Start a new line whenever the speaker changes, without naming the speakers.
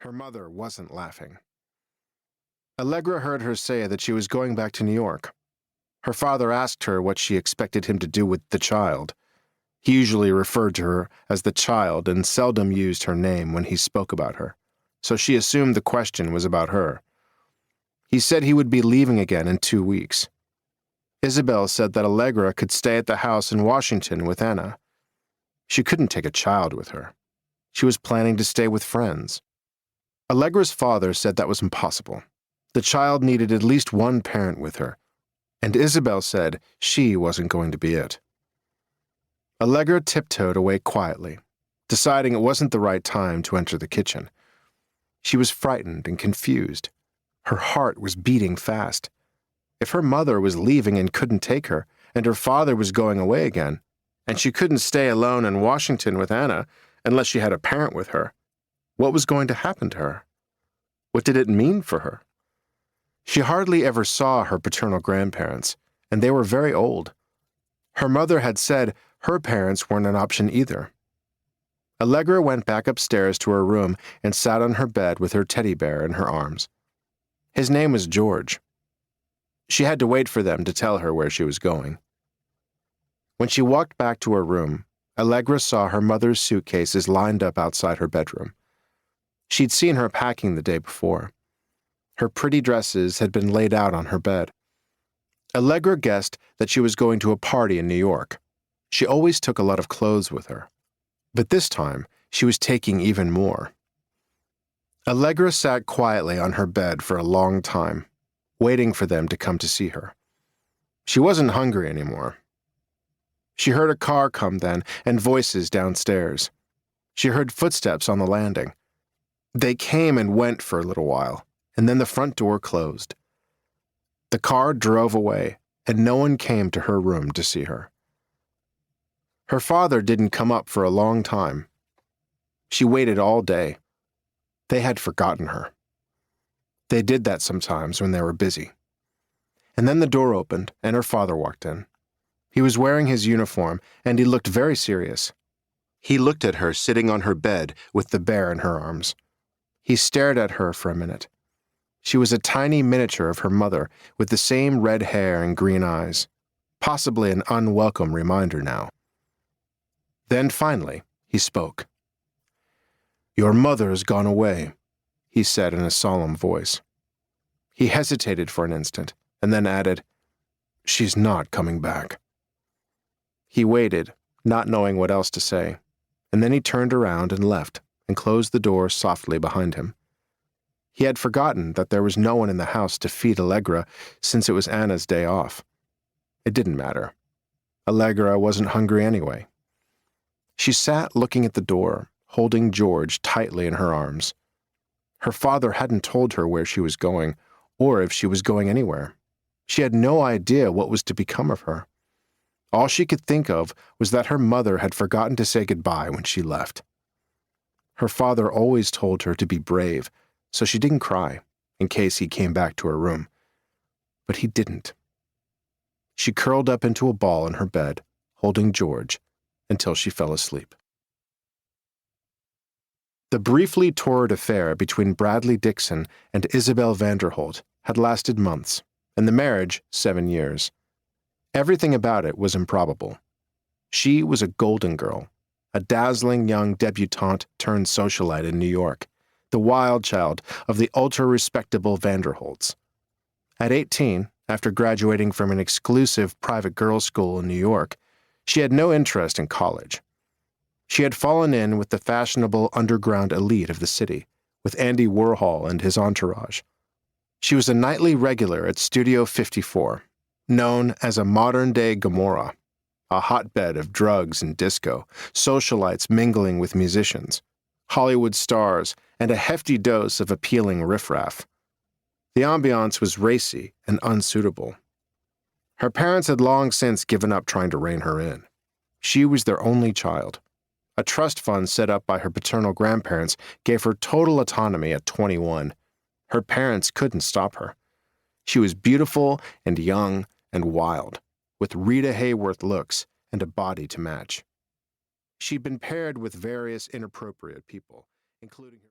Her mother wasn't laughing. Allegra heard her say that she was going back to New York. Her father asked her what she expected him to do with the child. He usually referred to her as the child and seldom used her name when he spoke about her, so she assumed the question was about her. He said he would be leaving again in 2 weeks. Isabel said that Allegra could stay at the house in Washington with Anna. She couldn't take a child with her. She was planning to stay with friends. Allegra's father said that was impossible. The child needed at least one parent with her, and Isabel said she wasn't going to be it. Allegra tiptoed away quietly, deciding it wasn't the right time to enter the kitchen. She was frightened and confused. Her heart was beating fast. If her mother was leaving and couldn't take her, and her father was going away again, and she couldn't stay alone in Washington with Anna unless she had a parent with her, what was going to happen to her? What did it mean for her? She hardly ever saw her paternal grandparents, and they were very old. Her mother had said her parents weren't an option either. Allegra went back upstairs to her room and sat on her bed with her teddy bear in her arms. His name was George. She had to wait for them to tell her where she was going. When she walked back to her room, Allegra saw her mother's suitcases lined up outside her bedroom. She'd seen her packing the day before. Her pretty dresses had been laid out on her bed. Allegra guessed that she was going to a party in New York. She always took a lot of clothes with her. But this time, she was taking even more. Allegra sat quietly on her bed for a long time, waiting for them to come to see her. She wasn't hungry anymore. She heard a car come then and voices downstairs. She heard footsteps on the landing. They came and went for a little while, and then the front door closed. The car drove away, and no one came to her room to see her. Her father didn't come up for a long time. She waited all day. They had forgotten her. They did that sometimes when they were busy. And then the door opened, and her father walked in. He was wearing his uniform, and he looked very serious. He looked at her sitting on her bed with the bear in her arms. He stared at her for a minute. She was a tiny miniature of her mother with the same red hair and green eyes, possibly an unwelcome reminder now. Then finally, he spoke. "Your mother has gone away," he said in a solemn voice. He hesitated for an instant and then added, "She's not coming back." He waited, not knowing what else to say, and then he turned around and left and closed the door softly behind him. He had forgotten that there was no one in the house to feed Allegra since it was Anna's day off. It didn't matter. Allegra wasn't hungry anyway. She sat looking at the door, holding George tightly in her arms. Her father hadn't told her where she was going, or if she was going anywhere. She had no idea what was to become of her. All she could think of was that her mother had forgotten to say goodbye when she left. Her father always told her to be brave, so she didn't cry in case he came back to her room. But he didn't. She curled up into a ball in her bed, holding George, until she fell asleep. The briefly torrid affair between Bradley Dixon and Isabel Vanderholt had lasted months, and the marriage 7 years. Everything about it was improbable. She was a golden girl, a dazzling young debutante turned socialite in New York, the wild child of the ultra-respectable Vanderholts. At 18, after graduating from an exclusive private girls' school in New York, she had no interest in college. She had fallen in with the fashionable underground elite of the city, with Andy Warhol and his entourage. She was a nightly regular at Studio 54, known as a modern-day Gomorrah, a hotbed of drugs and disco, socialites mingling with musicians, Hollywood stars, and a hefty dose of appealing riffraff. The ambiance was racy and unsuitable. Her parents had long since given up trying to rein her in. She was their only child. A trust fund set up by her paternal grandparents gave her total autonomy at 21. Her parents couldn't stop her. She was beautiful and young and wild, with Rita Hayworth looks and a body to match. She'd been paired with various inappropriate people, including her